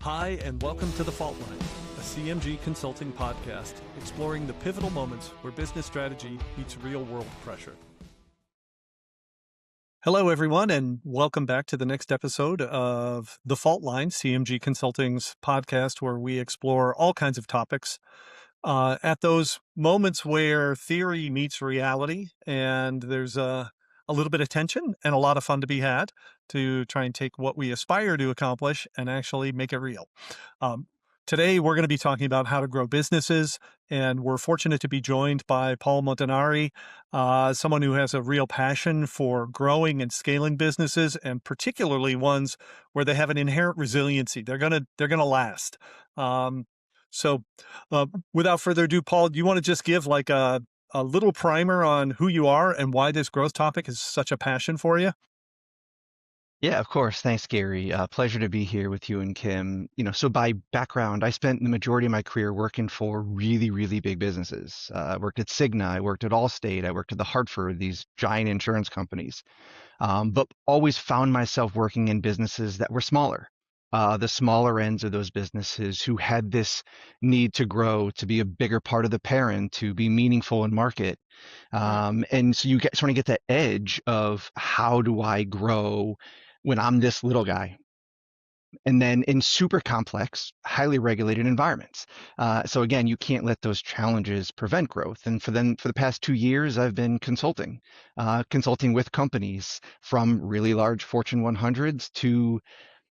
Hi, and welcome to The Fault Line, a CMG consulting podcast exploring the pivotal moments where business strategy meets real-world pressure. Hello, everyone, and welcome back to the next episode of The Fault Line, CMG Consulting's podcast, where we explore all kinds of topics at those moments where theory meets reality, and there's a little bit of tension and a lot of fun to be had to try and take what we aspire to accomplish and actually make it real. Today, we're going to be talking about how to grow businesses, and we're fortunate to be joined by Paul Montanari, someone who has a real passion for growing and scaling businesses, and particularly ones where they have an inherent resiliency. They're gonna last. So, without further ado, Paul, do you want to just give like a little primer on who you are and why this growth topic is such a passion for you? Yeah, of course. Thanks, Gary. Pleasure to be here with you and Kim. So by background, I spent the majority of my career working for really, really big businesses. I worked at Cigna, I worked at Allstate, I worked at the Hartford, these giant insurance companies, but always found myself working in businesses that were smaller. The smaller ends of those businesses who had this need to grow, to be a bigger part of the parent, to be meaningful in market. And so you sort of get that edge of how do I grow when I'm this little guy? And then in super complex, highly regulated environments. So again, you can't let those challenges prevent growth. And for the past 2 years, I've been consulting with companies from really large Fortune 100s to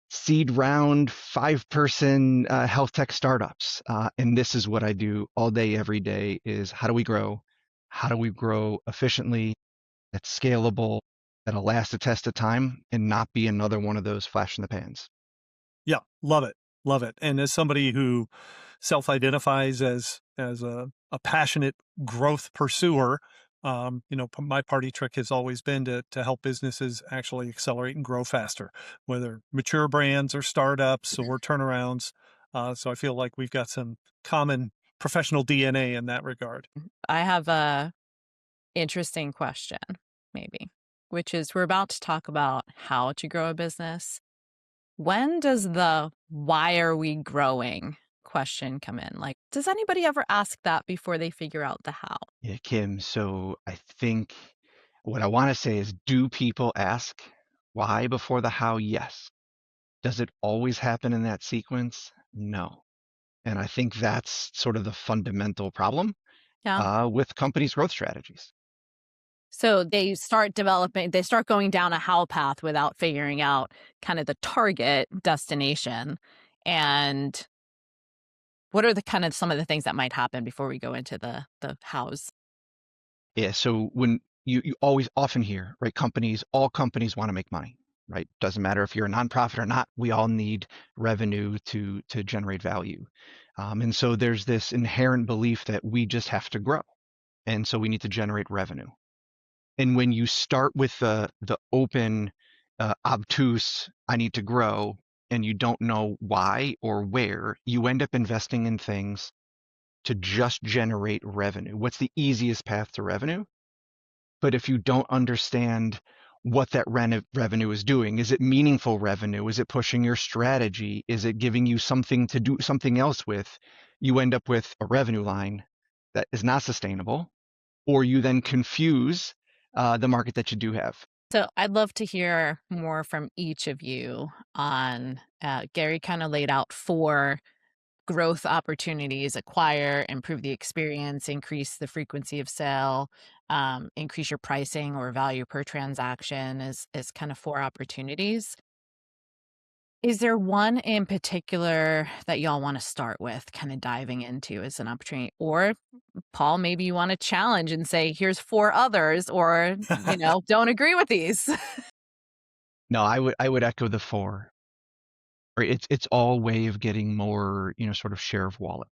seed round 5-person health tech startups. And this is what I do all day, every day is how do we grow? How do we grow efficiently, that's scalable, that'll last the test of time and not be another one of those flash in the pans. Yeah, love it. Love it. And as somebody who self-identifies as a passionate growth pursuer, my party trick has always been to help businesses actually accelerate and grow faster, whether mature brands or startups or turnarounds. So I feel like we've got some common professional DNA in that regard. I have a interesting question, maybe, which is we're about to talk about how to grow a business. When does the why are we growing question come in? Like, does anybody ever ask that before they figure out the how? Yeah, Kim. So I think what I want to say is, do people ask why before the how? Yes. Does it always happen in that sequence? No. And I think that's sort of the fundamental problem Yeah. with companies' growth strategies. So they start going down a how path without figuring out kind of the target destination. And what are the kind of some of the things that might happen before we go into the hows? Yeah. So when you always often hear, right, all companies want to make money, right? Doesn't matter if you're a nonprofit or not, we all need revenue to generate value. And so there's this inherent belief that we just have to grow. And so we need to generate revenue. And when you start with the open, obtuse, I need to grow, and you don't know why or where, you end up investing in things to just generate revenue. What's the easiest path to revenue? But if you don't understand what that revenue is doing, is it meaningful revenue? Is it pushing your strategy? Is it giving you something to do something else with? You end up with a revenue line that is not sustainable, or you then confuse the market that you do have. So I'd love to hear more from each of you on Gary kind of laid out 4 growth opportunities: acquire, improve the experience, increase the frequency of sale, increase your pricing or value per transaction is kind of 4 opportunities. Is there one in particular that y'all want to start with, kind of diving into as an opportunity? Or Paul, maybe you want to challenge and say, here's 4 others, or, don't agree with these. No, I would echo the 4. Right? It's all way of getting more, sort of share of wallet.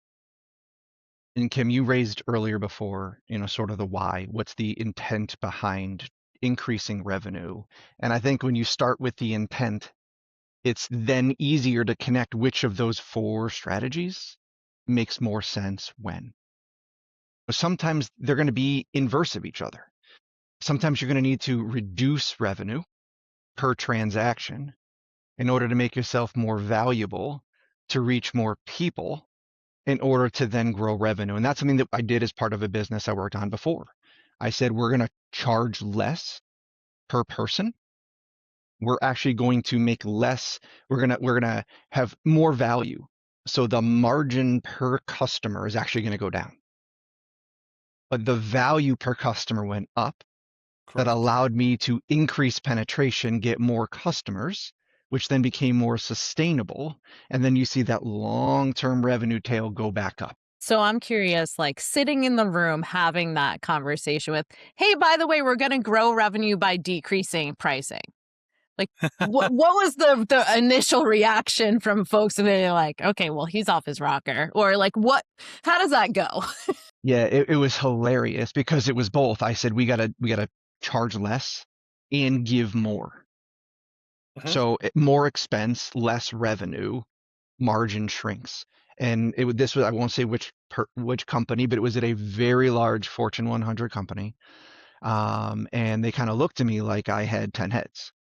And Kim, you raised earlier before, sort of the why. What's the intent behind increasing revenue? And I think when you start with the intent, it's then easier to connect which of those 4 strategies makes more sense when. Sometimes they're going to be inverse of each other. Sometimes you're going to need to reduce revenue per transaction in order to make yourself more valuable to reach more people in order to then grow revenue. And that's something that I did as part of a business I worked on before. I said, we're going to charge less per person. We're actually going to make less. We're going to have more value. So the margin per customer is actually going to go down. But the value per customer went up. That Correct. allowed me to increase penetration, get more customers, which then became more sustainable. And then you see that long-term revenue tail go back up. So I'm curious, like sitting in the room having that conversation with, hey, by the way, we're going to grow revenue by decreasing pricing. Like, what was the initial reaction from folks? And they're like, okay, well, he's off his rocker. Or like, how does that go? Yeah, it was hilarious because it was both. I said, we gotta charge less and give more. Mhm. So more expense, less revenue, margin shrinks. And this was, I won't say which company, but it was at a very large Fortune 100 company. And they kind of looked at me like I had 10 heads.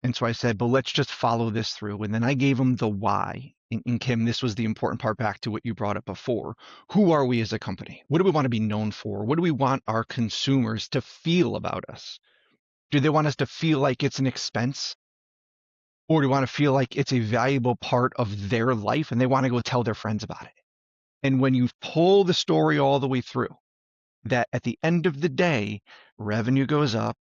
And so I said, but let's just follow this through. And then I gave them the why. And Kim, this was the important part back to what you brought up before. Who are we as a company? What do we want to be known for? What do we want our consumers to feel about us? Do they want us to feel like it's an expense? Or do they want to feel like it's a valuable part of their life and they want to go tell their friends about it? And when you pull the story all the way through, that at the end of the day, revenue goes up,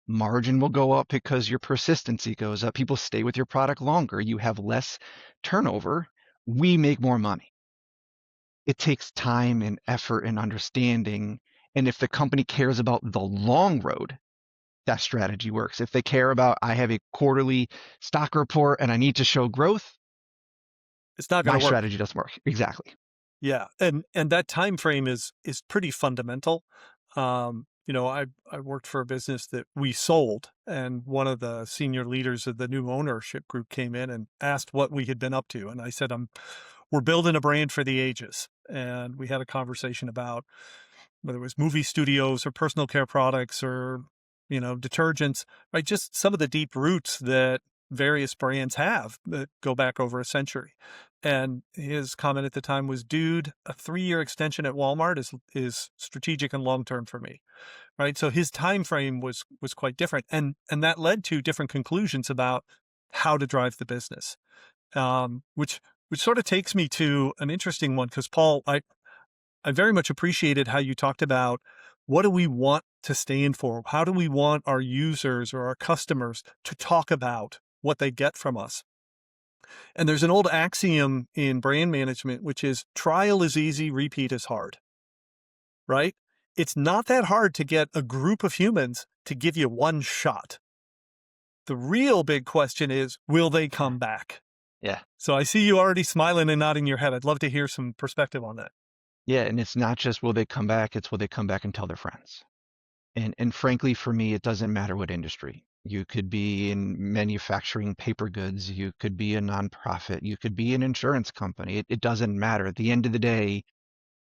margin will go up because your persistency goes up. People stay with your product longer. You have less turnover. We make more money. It takes time and effort and understanding. And if the company cares about the long road, that strategy works. If they care about, I have a quarterly stock report and I need to show growth, It's not going my to work. strategy doesn't work. Exactly. Yeah, and that time frame is pretty fundamental. I worked for a business that we sold, and one of the senior leaders of the new ownership group came in and asked what we had been up to, and I said, we're building a brand for the ages." And we had a conversation about whether it was movie studios or personal care products or, detergents, right? Just some of the deep roots that various brands have that go back over a century. And his comment at the time was, "Dude, a 3-year extension at Walmart is strategic and long term for me." Right? So his time frame was quite different, and that led to different conclusions about how to drive the business. Which sort of takes me to an interesting one, because Paul, I very much appreciated how you talked about what do we want to stand for? How do we want our users or our customers to talk about what they get from us? And there's an old axiom in brand management, which is trial is easy, repeat is hard, right? It's not that hard to get a group of humans to give you one shot. The real big question is, will they come back? Yeah. So I see you already smiling and nodding your head. I'd love to hear some perspective on that. Yeah. And it's not just will they come back, it's will they come back and tell their friends. And frankly, for me, it doesn't matter what industry. You could be in manufacturing paper goods, you could be a nonprofit, you could be an insurance company. It doesn't matter. At the end of the day,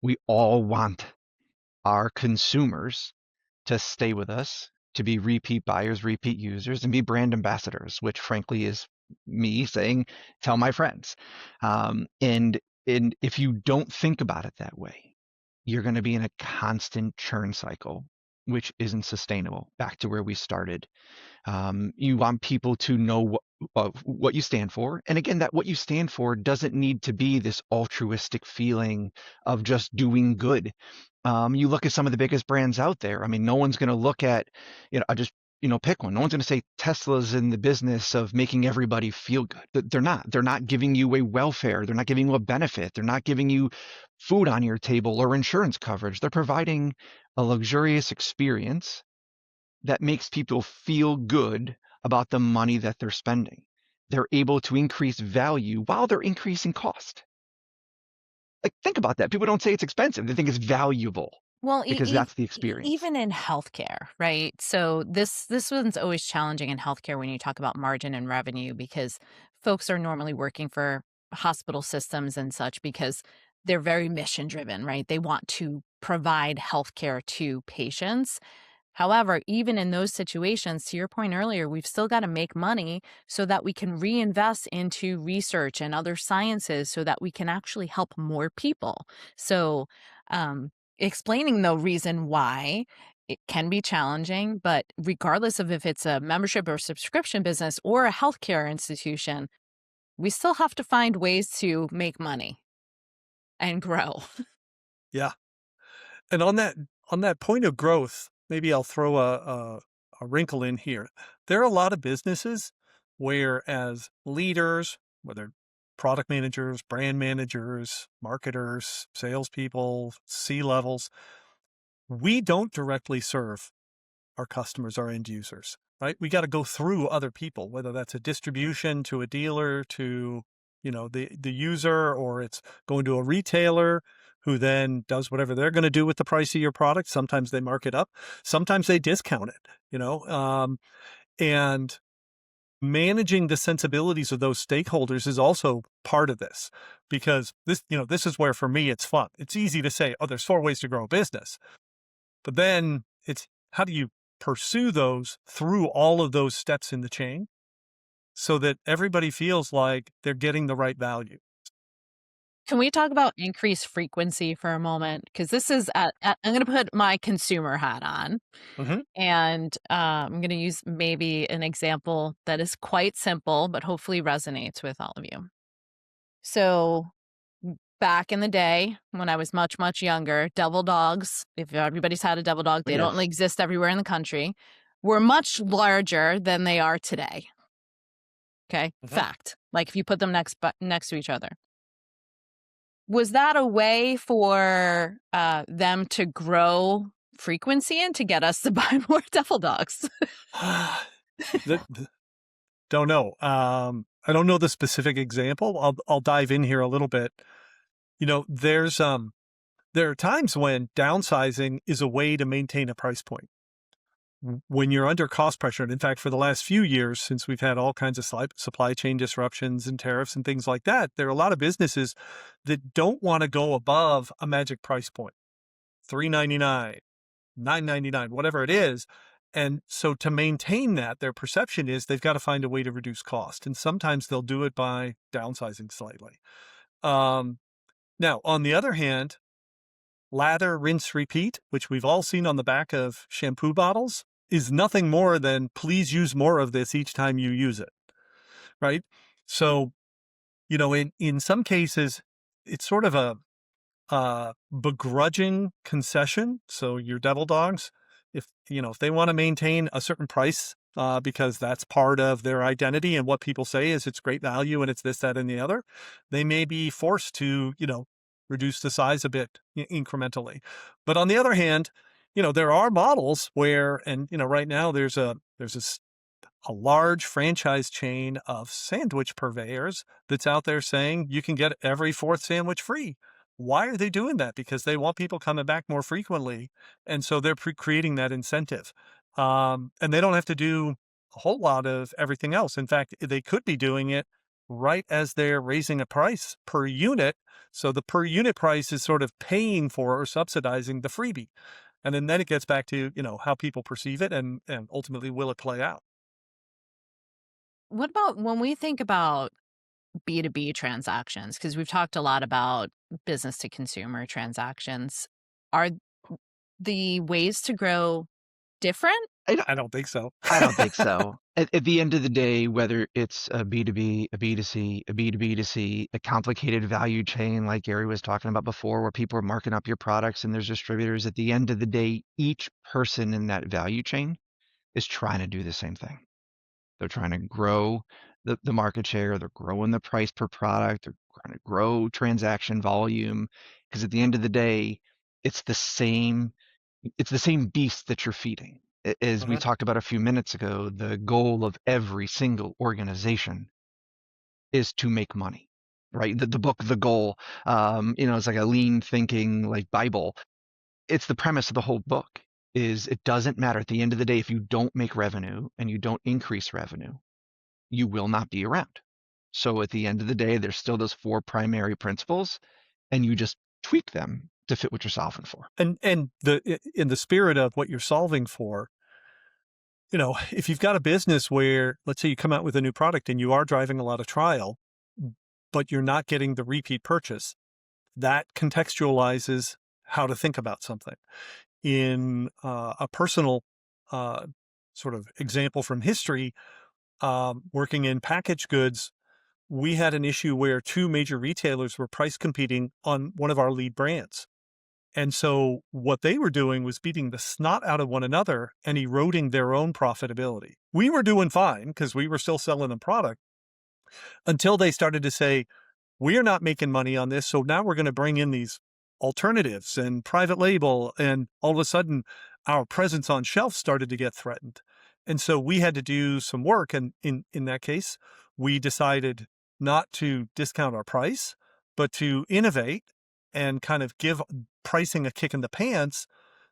we all want our consumers to stay with us, to be repeat buyers, repeat users, and be brand ambassadors, which frankly is me saying, tell my friends. And if you don't think about it that way, you're going to be in a constant churn cycle, which isn't sustainable. Back to where we started. You want people to know what you stand for. And again, that what you stand for doesn't need to be this altruistic feeling of just doing good. You look at some of the biggest brands out there. I mean, no one's going to look at, I just, pick one. No one's going to say Tesla's in the business of making everybody feel good. They're not. They're not giving you a welfare. They're not giving you a benefit. They're not giving you food on your table or insurance coverage. They're providing a luxurious experience that makes people feel good about the money that they're spending. They're able to increase value while they're increasing cost. Like, think about that. People don't say it's expensive. They think it's valuable Well, because that's the experience. even in healthcare, right? So this one's always challenging in healthcare when you talk about margin and revenue, because folks are normally working for hospital systems and such because they're very mission driven, right? They want to provide healthcare to patients. However, even in those situations, to your point earlier, we've still got to make money so that we can reinvest into research and other sciences so that we can actually help more people. So, explaining the reason why it can be challenging, but regardless of if it's a membership or subscription business or a healthcare institution, we still have to find ways to make money and grow. Yeah. And on that point of growth, maybe I'll throw a wrinkle in here. There are a lot of businesses where, as leaders, whether product managers, brand managers, marketers, salespeople, C levels, we don't directly serve our customers, our end users, right? We got to go through other people, whether that's a distribution to a dealer to, the user, or it's going to a retailer who then does whatever they're going to do with the price of your product. Sometimes they mark it up, sometimes they discount it, and managing the sensibilities of those stakeholders is also part of this, because this is where, for me, it's fun. It's easy to say, oh, there's 4 ways to grow a business. But then it's, how do you pursue those through all of those steps in the chain so that everybody feels like they're getting the right value? Can we talk about increased frequency for a moment? Because this is, I'm going to put my consumer hat on. Hmm. And I'm going to use maybe an example that is quite simple, but hopefully resonates with all of you. So, back in the day when I was much, much younger, devil dogs, if everybody's had a devil dog, Oh, they don't yes. exist everywhere in the country, were much larger than they are today. Okay. Hmm. Fact. Like if you put them next to each other. Was that a way for them to grow frequency and to get us to buy more devil dogs? Don't know. I don't know the specific example. I'll dive in here a little bit. There are times when downsizing is a way to maintain a price point. When you're under cost pressure, and in fact, for the last few years, since we've had all kinds of supply chain disruptions and tariffs and things like that, there are a lot of businesses that don't want to go above a magic price point, $3.99, $9.99, whatever it is. And so to maintain that, their perception is they've got to find a way to reduce cost. And sometimes they'll do it by downsizing slightly. Now, on the other hand, lather, rinse, repeat, which we've all seen on the back of shampoo bottles, is nothing more than please use more of this each time you use it, right? So, in some cases, it's sort of a begrudging concession. So your devil dogs, if they want to maintain a certain price, because that's part of their identity and what people say is it's great value and it's this, that, and the other, they may be forced to, reduce the size a bit incrementally. But on the other hand, there are models where, and right now there's a large franchise chain of sandwich purveyors that's out there saying you can get every 4th sandwich free. Why are they doing that? Because they want people coming back more frequently. And so they're creating that incentive. And they don't have to do a whole lot of everything else. In fact, they could be doing it right as they're raising a price per unit. So the per unit price is sort of paying for or subsidizing the freebie. And then it gets back to, how people perceive it and ultimately will it play out. What about when we think about B2B transactions? Because we've talked a lot about business to consumer transactions. Are the ways to grow different? I don't think so. I don't think so. At the end of the day, whether it's a B2B, a B2C, a B2B2C, a complicated value chain like Gary was talking about before, where people are marking up your products and there's distributors, at the end of the day, each person in that value chain is trying to do the same thing. They're trying to grow the market share. They're growing the price per product. They're trying to grow transaction volume. Because at the end of the day, it's the same it's the same beast that you're feeding. As we Mhm. talked about a few minutes ago, the goal of every single organization is to make money, right? The book, The Goal, it's like a lean thinking like Bible. It's the premise of the whole book is it doesn't matter at the end of the day if you don't make revenue and you don't increase revenue, you will not be around. So at the end of the day, there's still those 4 primary principles and you just tweak them to fit what you're solving for. And in the spirit of what you're solving for, if you've got a business where, let's say you come out with a new product and you are driving a lot of trial, but you're not getting the repeat purchase, that contextualizes how to think about something. In a personal sort of example from history, working in packaged goods, we had an issue where two major retailers were price competing on one of our lead brands. And so what they were doing was beating the snot out of one another and eroding their own profitability. We were doing fine because we were still selling the product until they started to say, we are not making money on this. So now we're going to bring in these alternatives and private label. And all of a sudden, our presence on shelf started to get threatened. And so we had to do some work. And in that case, we decided not to discount our price, but to innovate and kind of give pricing a kick in the pants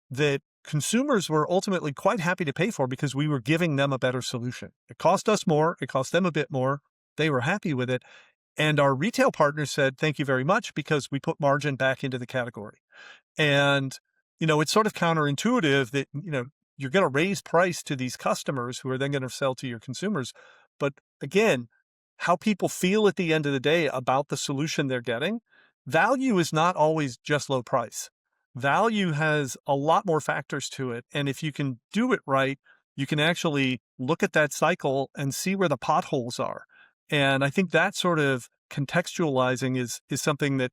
that consumers were ultimately quite happy to pay for because we were giving them a better solution. It cost us more. It cost them a bit more. They were happy with it. And our retail partners said, thank you very much, because we put margin back into the category. And, it's sort of counterintuitive that, you're going to raise price to these customers who are then going to sell to your consumers. But again, how people feel at the end of the day about the solution they're getting, value is not always just low price. Value has a lot more factors to it. And if you can do it right, you can actually look at that cycle and see where the potholes are. And I think that sort of contextualizing is something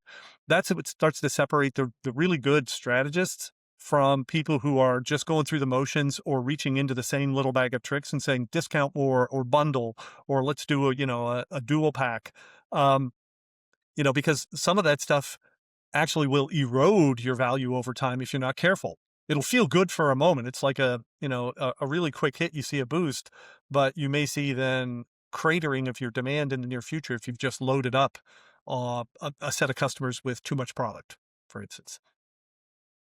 that's what starts to separate the really good strategists from people who are just going through the motions or reaching into the same little bag of tricks and saying discount more or bundle, or let's do a dual pack. Because some of that stuff actually will erode your value over time if you're not careful. It'll feel good for a moment. It's like a really quick hit. You see a boost, but you may see then cratering of your demand in the near future if you've just loaded up a set of customers with too much product, for instance.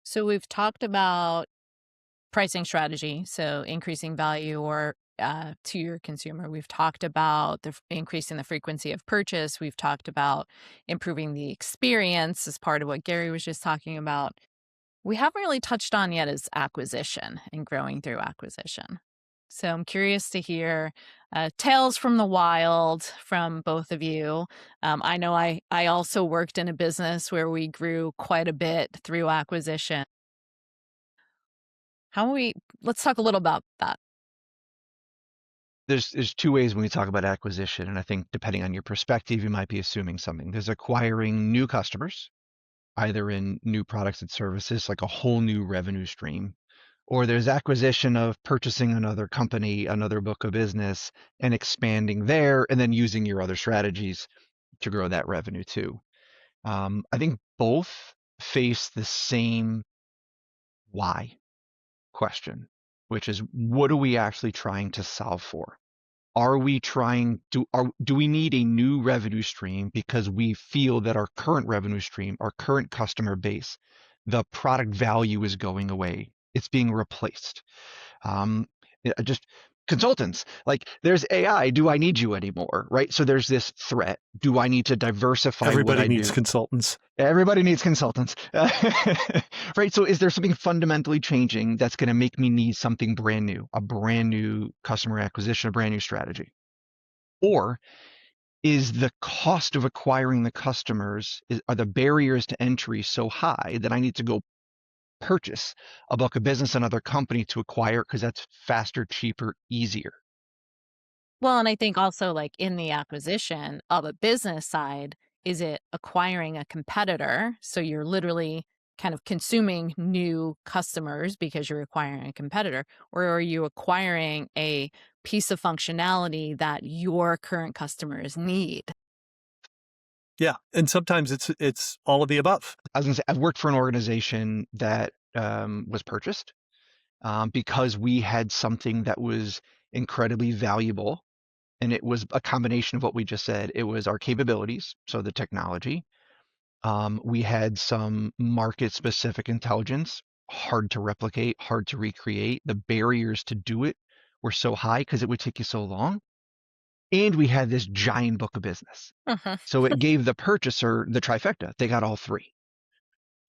So we've talked about pricing strategy, so increasing value or to your consumer. We've talked about increasing the frequency of purchase. We've talked about improving the experience as part of what Gary was just talking about. We haven't really touched on yet is acquisition and growing through acquisition. So I'm curious to hear tales from the wild from both of you. I know I also worked in a business where we grew quite a bit through acquisition. Let's talk a little about that. There's two ways when we talk about acquisition, and I think depending on your perspective, you might be assuming something. There's acquiring new customers, either in new products and services, like a whole new revenue stream, or there's acquisition of purchasing another company, another book of business, and expanding there, and then using your other strategies to grow that revenue too. I think both face the same why question, which is what are we actually trying to solve for? Are we trying to, do we need a new revenue stream because we feel that our current revenue stream, our current customer base, the product value is going away? It's being replaced. Just consultants, like there's AI. Do I need you anymore? Right. So there's this threat. Do I need to diversify what Everybody I needs do? consultants. Everybody needs consultants. Right. So is there something fundamentally changing that's going to make me need something brand new, a brand new customer acquisition, a brand new strategy? Or is the cost of acquiring the customers, are the barriers to entry so high that I need to go purchase a book of business, another company to acquire because that's faster, cheaper, easier? Well, and I think also like in the acquisition of a business side, is it acquiring a competitor? So you're literally kind of consuming new customers because you're acquiring a competitor, or are you acquiring a piece of functionality that your current customers need? Yeah, and sometimes it's all of the above. I was going to say, I've worked for an organization that was purchased because we had something that was incredibly valuable. And it was a combination of what we just said. It was our capabilities, so the technology. We had some market specific intelligence, hard to replicate, hard to recreate. The barriers to do it were so high because it would take you so long. And we had this giant book of business. Mhm. So it gave the purchaser the trifecta. They got all three.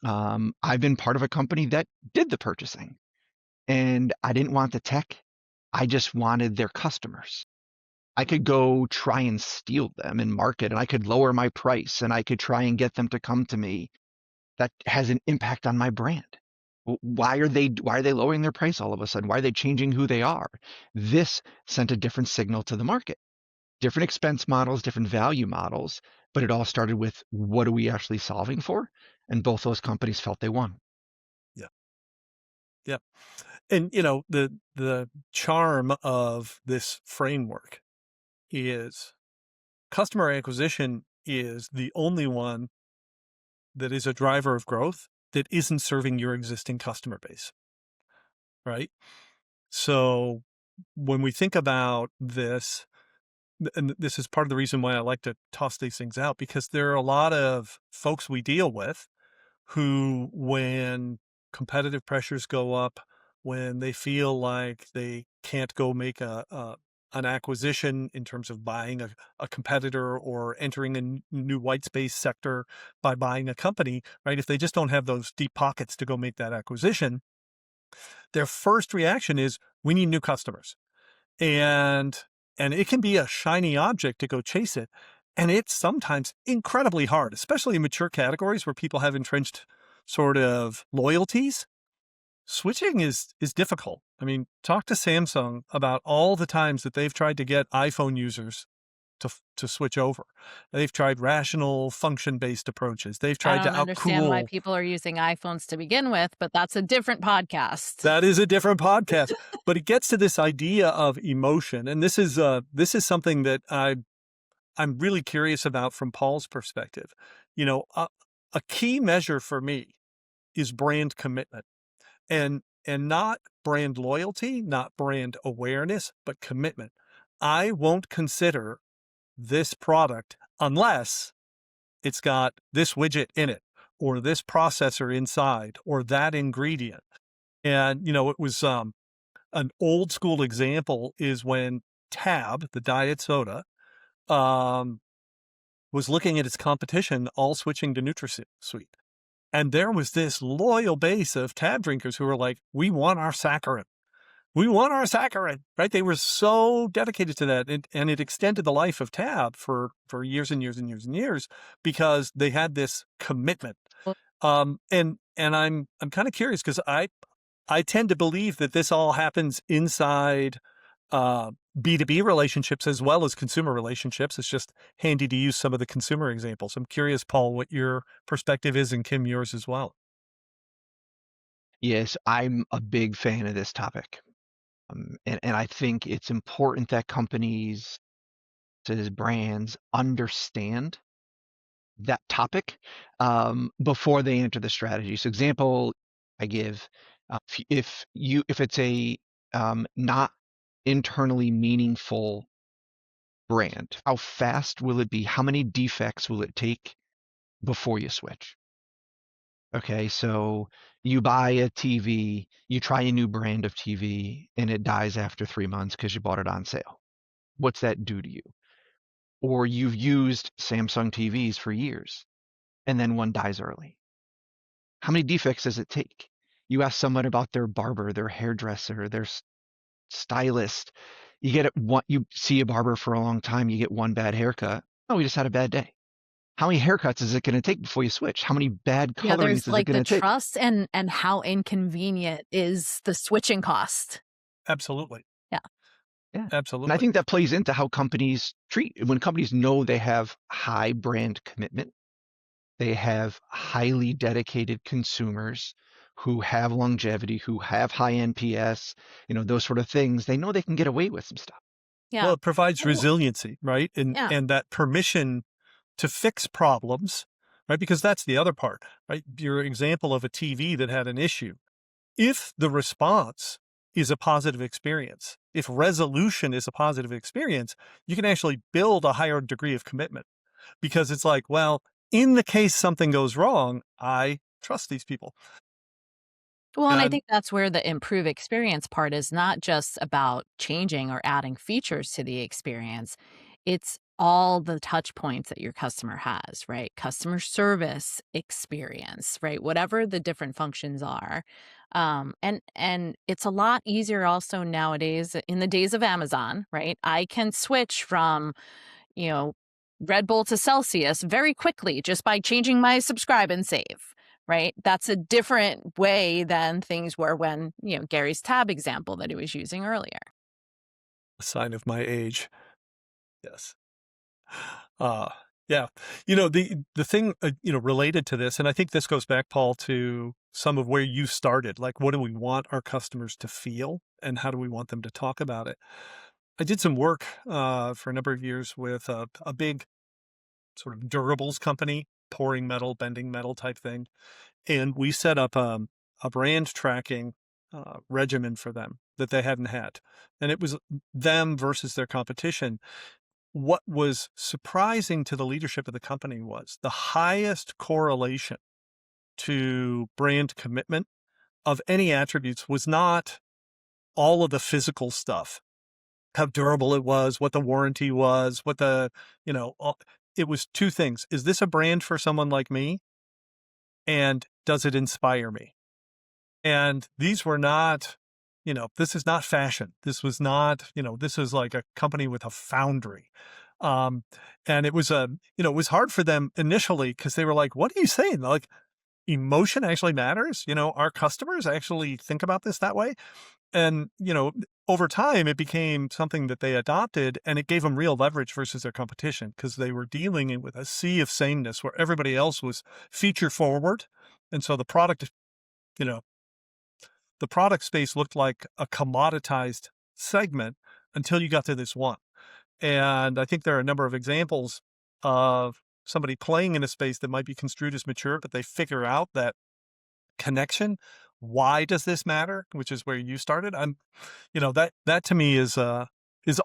I've been part of a company that did the purchasing, and I didn't want the tech. I just wanted their customers. I could go try and steal them and market, and I could lower my price, and I could try and get them to come to me. That has an impact on my brand. Why are they lowering their price all of a sudden? Why are they changing who they are? This sent a different signal to the market. Different expense models, different value models, but it all started with what are we actually solving for? And both those companies felt they won. Yeah. Yeah. And the charm of this framework is customer acquisition is the only one that is a driver of growth that isn't serving your existing customer base, right? So when we think about this, and this is part of the reason why I like to toss these things out, because there are a lot of folks we deal with who, when competitive pressures go up, when they feel like they can't go make an acquisition in terms of buying a competitor or entering a new white space sector by buying a company, right? If they just don't have those deep pockets to go make that acquisition, their first reaction is, we need new customers. And it can be a shiny object to go chase it. And it's sometimes incredibly hard, especially in mature categories where people have entrenched sort of loyalties. Switching is difficult. I mean, talk to Samsung about all the times that they've tried to get iPhone users to switch over. They've tried rational function-based approaches. They've I tried to don't understand why outcool. people are using iPhones to begin with, but that's a different podcast. That is a different podcast, but it gets to this idea of emotion, and this is something that I'm really curious about from Paul's perspective. A key measure for me is brand commitment, and not brand loyalty, not brand awareness, but commitment. I won't consider this product unless it's got this widget in it, or this processor inside, or that ingredient. And it was an old school example is when Tab, the diet soda, um, was looking at its competition all switching to NutraSweet. And there was this loyal base of Tab drinkers who were like, we want our saccharin. We want our saccharin, right? They were so dedicated to that. And it extended the life of Tab for years and years and years and years because they had this commitment. And I'm kind of curious because I tend to believe that this all happens inside B2B relationships as well as consumer relationships. It's just handy to use some of the consumer examples. I'm curious, Paul, what your perspective is, and Kim, yours as well. Yes, I'm a big fan of this topic. And I think it's important that companies, as brands, understand that topic before they enter the strategy. So, example I give, if it's a not internally meaningful brand, how fast will it be? How many defects will it take before you switch? Okay, so you buy a TV, you try a new brand of TV, and it dies after 3 months because you bought it on sale. What's that do to you? Or you've used Samsung TVs for years, and then one dies early. How many defects does it take? You ask someone about their barber, their hairdresser, their stylist. You see a barber for a long time, you get one bad haircut. Oh, we just had a bad day. How many haircuts is it going to take before you switch? How many bad Yeah, there's colorings is it like going the to take? trust and how inconvenient is the switching cost. Absolutely. Yeah. Yeah. And I Absolutely. think that plays into how companies treat when companies know they have high brand commitment, they have highly dedicated consumers who have longevity, who have high NPS, those sort of things. They know they can get away with some stuff. Well, Yeah. it provides And resiliency, right? And yeah. and that permission to fix problems, right? Because that's the other part, right? Your example of a TV that had an issue. If the response is a positive experience, if resolution is a positive experience, you can actually build a higher degree of commitment because it's like, well, in the case something goes wrong, I trust these people. Well, and I And think that's where the improve experience part is not just about changing or adding features to the experience. it's all the touch points that your customer has, right? Customer service experience, right? Whatever the different functions are. And it's a lot easier also nowadays in the days of Amazon, right? I can switch from, you know, Red Bull to Celsius very quickly just by changing my subscribe and save, right? That's a different way than things were when, Gary's tab example that he was using earlier. A sign of my age. Yes. Uh, yeah. The thing, related to this, and I think this goes back, Paul, to some of where you started, like, what do we want our customers to feel and how do we want them to talk about it? I did some work for a number of years with a big sort of durables company, pouring metal, bending metal type thing. And we set up a brand tracking regimen for them that they hadn't had. And it was them versus their competition. What was surprising to the leadership of the company was the highest correlation to brand commitment of any attributes was not all of the physical stuff, how durable it was, what the warranty was, what the, it was two things. Is this a brand for someone like me? And does it inspire me? And these were not, this is not fashion. This was not, this is like a company with a foundry. Um, and it was it was hard for them initially because they were like, what are you saying? Like, emotion actually matters. Our customers actually think about this that way. And, over time, it became something that they adopted and it gave them real leverage versus their competition because they were dealing with a sea of sameness where everybody else was feature forward. And so you know, the product space looked like a commoditized segment until you got to this one. And I think there are a number of examples of somebody playing in a space that might be construed as mature, but they figure out that connection. Why does this matter? Which is where you started. That to me is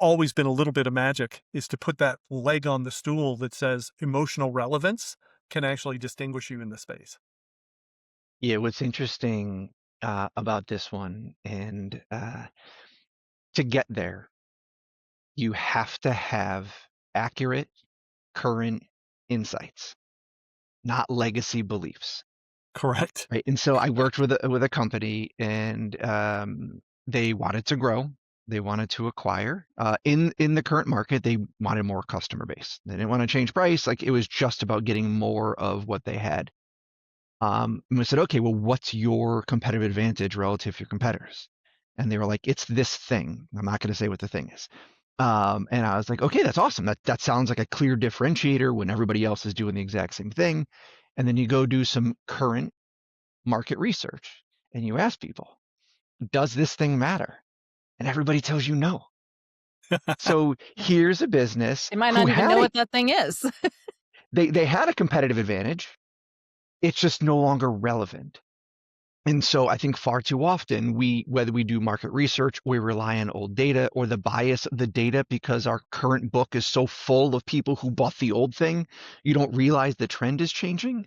always been a little bit of magic, is to put that leg on the stool that says emotional relevance can actually distinguish you in the space. Yeah, what's interesting about this one, and to get there, you have to have accurate, current insights, not legacy beliefs, Correct. right? And so I worked with a company, and they wanted to grow, they wanted to acquire. In the current market, they wanted more customer base. They didn't want to change price. Like, it was just about getting more of what they had. And we said, okay, well, what's your competitive advantage relative to your competitors? And they were like, it's this thing. I'm not going to say what the thing is. And I was like, okay, that's awesome. That sounds like a clear differentiator when everybody else is doing the exact same thing. And then you go do some current market research and you ask people, does this thing matter? And everybody tells you no. So here's a business They might who not even had know what that thing is. they had a competitive advantage. It's just no longer relevant. And so I think far too often whether we do market research, we rely on old data or the bias of the data because our current book is so full of people who bought the old thing, you don't realize the trend is changing.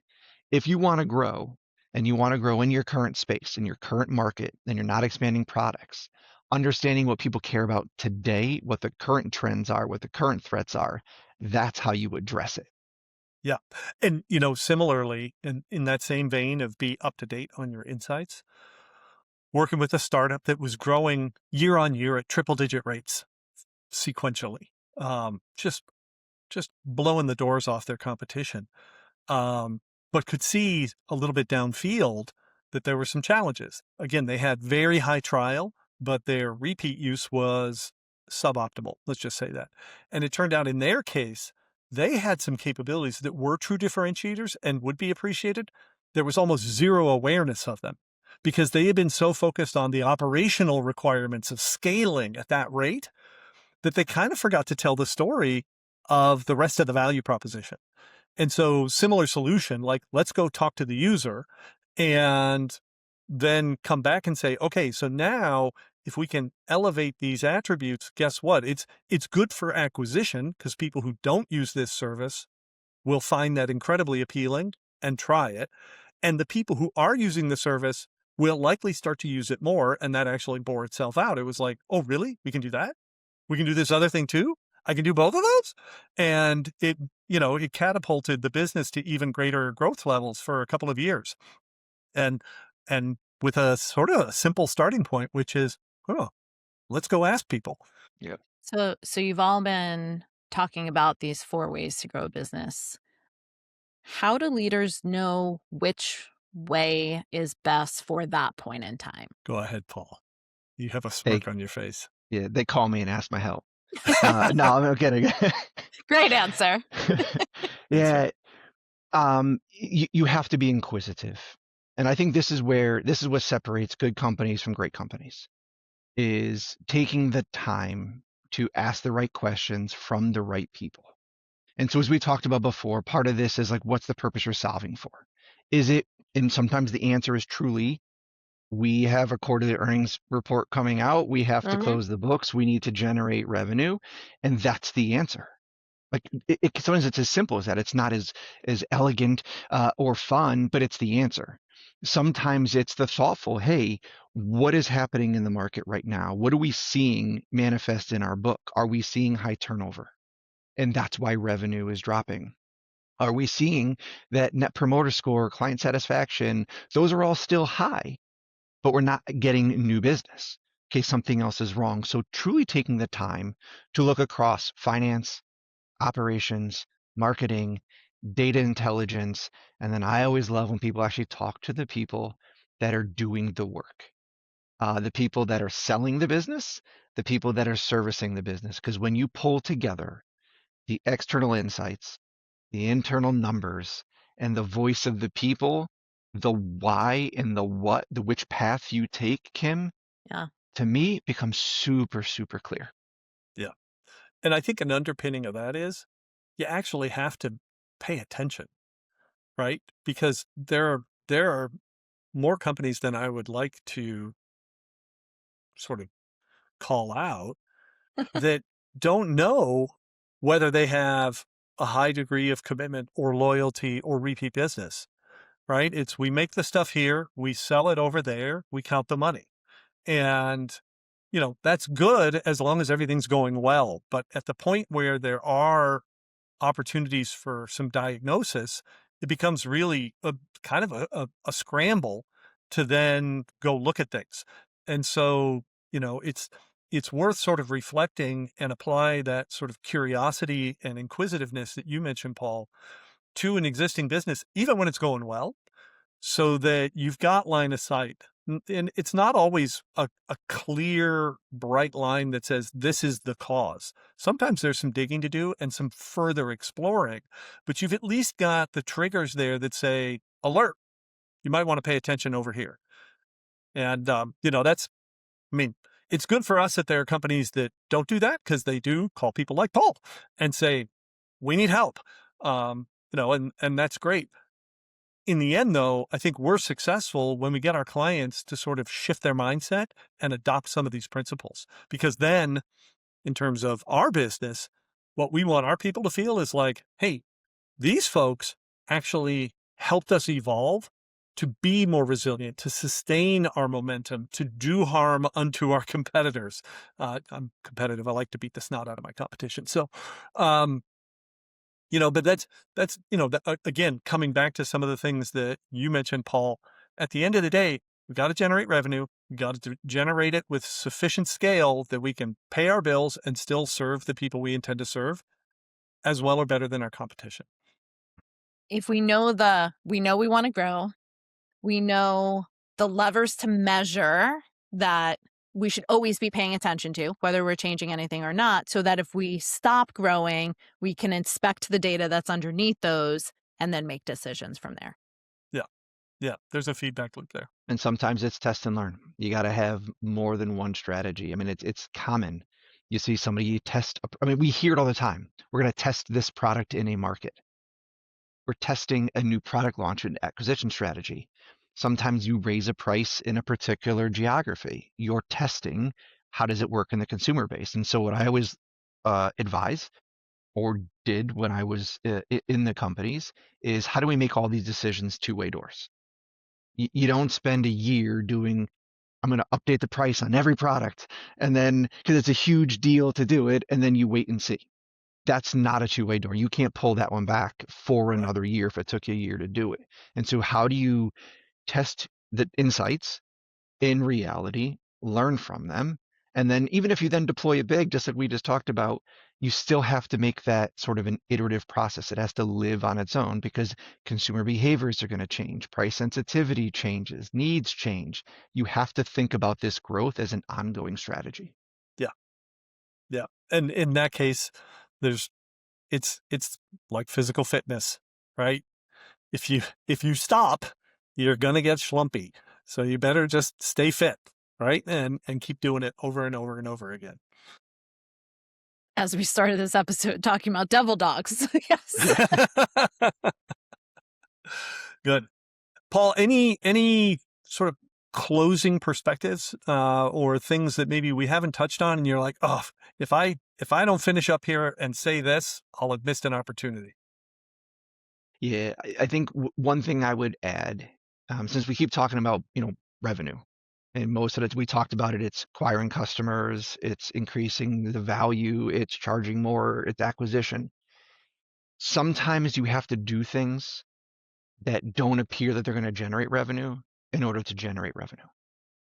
If you want to grow and you want to grow in your current space, in your current market, and you're not expanding products, understanding what people care about today, what the current trends are, what the current threats are, that's how you address it. Yeah. And, similarly, in that same vein of be up to date on your insights, working with a startup that was growing year on year at triple digit rates sequentially, just blowing the doors off their competition. But could see a little bit downfield that there were some challenges. Again, they had very high trial, but their repeat use was suboptimal. Let's just say that. And it turned out in their case, they had some capabilities that were true differentiators and would be appreciated. There was almost zero awareness of them because they had been so focused on the operational requirements of scaling at that rate that they kind of forgot to tell the story of the rest of the value proposition. And so similar solution, like, let's go talk to the user and then come back and say, okay, so now if we can elevate these attributes, guess what? It's good for acquisition because people who don't use this service will find that incredibly appealing and try it. And the people who are using the service will likely start to use it more. And that actually bore itself out. It was like, oh, really? We can do that? We can do this other thing too? I can do both of those. And it catapulted the business to even greater growth levels for a couple of years. And, and with a sort of a simple starting point, which is, oh, let's go ask people. Yeah. So you've all been talking about these 4 ways to grow a business. How do leaders know which way is best for that point in time? Go ahead, Paul. You have a They smirk on your face. yeah, they call me and ask my help. No, I'm kidding. Great answer. Yes, sir. Yeah, you have to be inquisitive. And I think this is what separates good companies from great companies, is taking the time to ask the right questions from the right people. And so as we talked about before, part of this is like, what's the purpose you're solving for? Is it, and sometimes the answer is truly, we have a quarterly earnings report coming out. We have to Mhm. close the books. We need to generate revenue. And that's the answer. Like sometimes it's as simple as that. It's not as elegant or fun, but it's the answer. Sometimes it's the thoughtful, hey, what is happening in the market right now? What are we seeing manifest in our book? Are we seeing high turnover? And that's why revenue is dropping. Are we seeing that net promoter score, client satisfaction, those are all still high, but we're not getting new business? Okay, something else is wrong. So truly taking the time to look across finance, operations, marketing, data intelligence, and then I always love when people actually talk to the people that are doing the work, the people that are selling the business, the people that are servicing the business. Because when you pull together the external insights, the internal numbers, and the voice of the people, the why and the what, the which path you take, Kim, Yeah. to me becomes super, super clear. Yeah. And I think an underpinning of that is you actually have to pay attention, right? Because there are more companies than I would like to sort of call out that don't know whether they have a high degree of commitment or loyalty or repeat business, right? It's we make the stuff here, we sell it over there, we count the money. And, that's good as long as everything's going well. But at the point where there are opportunities for some diagnosis, it becomes really a kind of a scramble to then go look at things. And so, it's worth sort of reflecting and apply that sort of curiosity and inquisitiveness that you mentioned, Paul, to an existing business, even when it's going well, so that you've got line of sight. And it's not always a clear, bright line that says this is the cause. Sometimes there's some digging to do and some further exploring, but you've at least got the triggers there that say, alert, you might want to pay attention over here. And, I mean, it's good for us that there are companies that don't do that because they do call people like Paul and say, we need help. And that's great. In the end, though, I think we're successful when we get our clients to sort of shift their mindset and adopt some of these principles. Because then, in terms of our business, what we want our people to feel is like, hey, these folks actually helped us evolve to be more resilient, to sustain our momentum, to do harm unto our competitors. I'm competitive. I like to beat the snot out of my competition. So, um, but that's again, coming back to some of the things that you mentioned, Paul. At the end of the day, we got to generate revenue. We got to generate it with sufficient scale that we can pay our bills and still serve the people we intend to serve as well or better than our competition. If we know we want to grow, we know the levers to measure that we should always be paying attention to, whether we're changing anything or not, so that if we stop growing, we can inspect the data that's underneath those and then make decisions from there. Yeah. Yeah. There's a feedback loop there. And sometimes it's test and learn. You got to have more than one strategy. I mean, it's common. You see somebody test. I mean, we hear it all the time. We're going to test this product in a market. We're testing a new product launch and acquisition strategy. Sometimes you raise a price in a particular geography. You're testing how does it work in the consumer base. And so what I always advise or did when I was in the companies is how do we make all these decisions two-way doors? You don't spend a year doing, I'm going to update the price on every product, and then because it's a huge deal to do it, and then you wait and see. that's not a two-way door. You can't pull that one back for another year if it took you a year to do it. And so how do you test the insights in reality, learn from them, and then even if you then deploy it big, just like we just talked about, you still have to make that sort of an iterative process. It has to live on its own because consumer behaviors are going to change, price sensitivity changes, needs change. You have to think about this growth as an ongoing strategy. Yeah. Yeah. And in that case, it's like physical fitness, right? If you stop, you're gonna get schlumpy. So you better just stay fit, right? And keep doing it over and over and over again. As we started this episode talking about devil dogs. Yes. Good. Paul, any sort of closing perspectives or things that maybe we haven't touched on and you're like, oh, if I don't finish up here and say this, I'll have missed an opportunity. Yeah, I think one thing I would add, since we keep talking about, revenue, and most of it, we talked about it, it's acquiring customers, it's increasing the value, it's charging more, it's acquisition. Sometimes you have to do things that don't appear that they're going to generate revenue in order to generate revenue.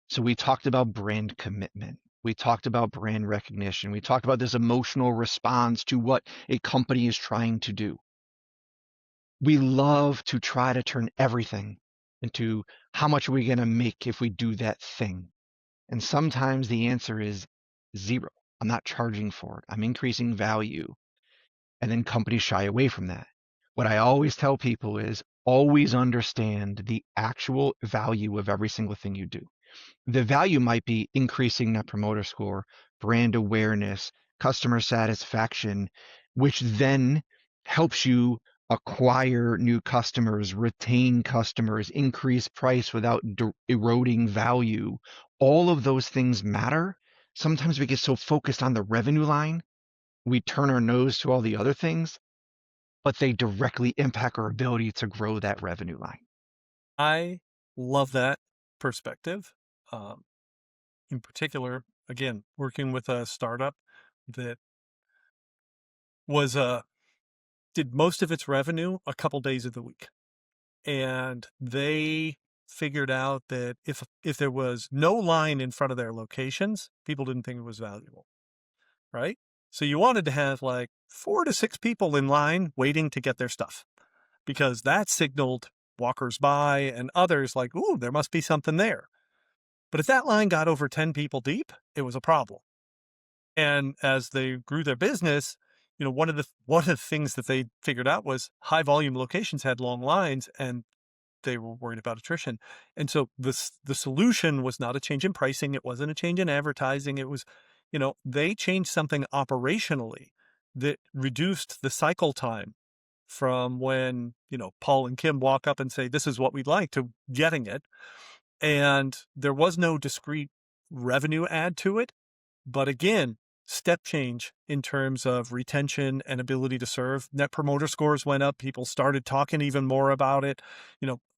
So we talked about brand commitment. We talked about brand recognition. We talked about this emotional response to what a company is trying to do. We love to try to turn everything into how much are we going to make if we do that thing? And sometimes the answer is zero. I'm not charging for it. I'm increasing value. And then companies shy away from that. What I always tell people is always understand the actual value of every single thing you do. The value might be increasing net promoter score, brand awareness, customer satisfaction, which then helps you acquire new customers, retain customers, increase price without eroding value. All of those things matter. Sometimes we get so focused on the revenue line, we turn our nose to all the other things, but they directly impact our ability to grow that revenue line. I love that perspective. In particular, again, working with a startup that was did most of its revenue a couple days of the week. And they figured out that if there was no line in front of their locations, people didn't think it was valuable, right? So you wanted to have like 4 to 6 people in line waiting to get their stuff because that signaled walkers by and others like, ooh, there must be something there. But if that line got over 10 people deep, it was a problem. And as they grew their business, one of the things that they figured out was high volume locations had long lines and they were worried about attrition. And so the solution was not a change in pricing. It wasn't a change in advertising. It was, they changed something operationally that reduced the cycle time from when, Paul and Kim walk up and say, this is what we'd like, to getting it. And there was no discrete revenue add to it. But again, step change in terms of retention and ability to serve. Net promoter scores went up. People started talking even more about it.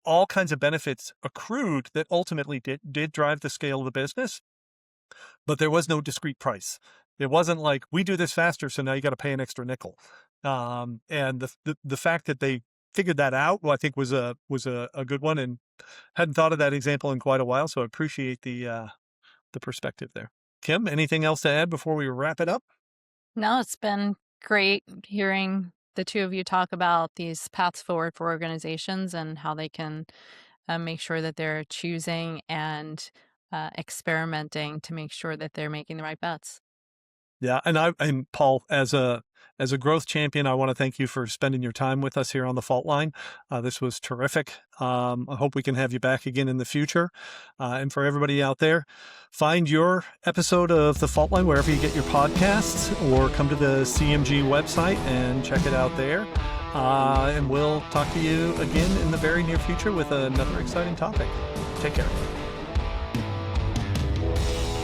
All kinds of benefits accrued that ultimately did drive the scale of the business. But there was no discrete price. It wasn't like, we do this faster, so now you got to pay an extra nickel. And the fact that they figured that out, I think was a good one, and hadn't thought of that example in quite a while. So I appreciate the perspective there. Kim, anything else to add before we wrap it up? No, it's been great hearing the two of you talk about these paths forward for organizations and how they can make sure that they're choosing and experimenting to make sure that they're making the right bets. Yeah, and Paul, as a growth champion, I want to thank you for spending your time with us here on the Fault Line. This was terrific. I hope we can have you back again in the future. And for everybody out there, find your episode of the Fault Line wherever you get your podcasts, or come to the CMG website and check it out there. And we'll talk to you again in the very near future with another exciting topic. Take care.